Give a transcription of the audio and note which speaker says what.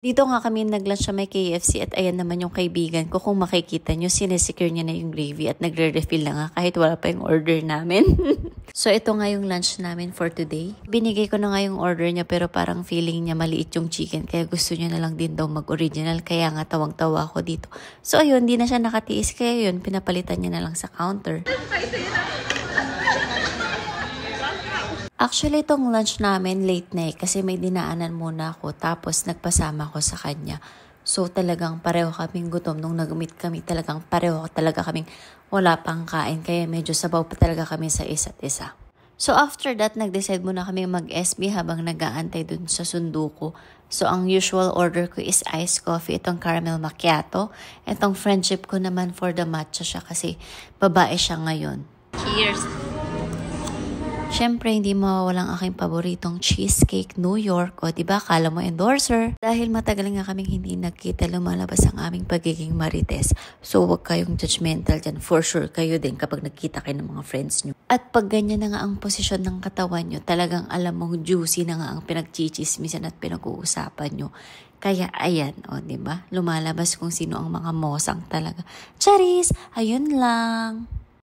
Speaker 1: Dito nga kami nag-lunch sa may KFC at ayan naman yung kaibigan ko. Kung makikita nyo, sinesecure niya na yung gravy at nagre-refill na nga kahit wala pa yung order namin. So ito nga yung lunch namin for today. Binigay ko na nga yung order niya pero parang feeling niya maliit yung chicken kaya gusto niya na lang din daw mag-original kaya nga tawang-tawa ako dito. So ayun, di na siya nakatiis kaya yun, pinapalitan niya na lang sa counter. Actually, itong lunch namin late na kasi may dinaanan muna ako tapos nagpasama ko sa kanya. So talagang pareho kaming gutom nung nag-meet kami. Talagang pareho talaga kaming wala pang kain kaya medyo sabaw pa talaga kami sa isa't isa. So after that, nag-decide muna kami mag-SB habang nag-aantay dun sa sundo ko. So ang usual order ko is iced coffee, itong caramel macchiato. Itong friendship ko naman for the matcha siya kasi babae siya ngayon. Cheers! Siyempre, hindi mawawalang aking paboritong cheesecake New York. O, diba? Kala mo endorser. Dahil matagal nga kaming hindi nagkita, lumalabas ang aming pagiging marites. So, huwag kayong judgmental dyan. For sure, kayo din kapag nagkita kayo ng mga friends nyo. At pag ganyan na nga ang posisyon ng katawan nyo, talagang alam mong juicy na nga ang pinagchichismisan at pinag-uusapan nyo. Kaya, ayan, o, diba? Lumalabas kung sino ang mga mosang talaga. Charis! Ayun lang!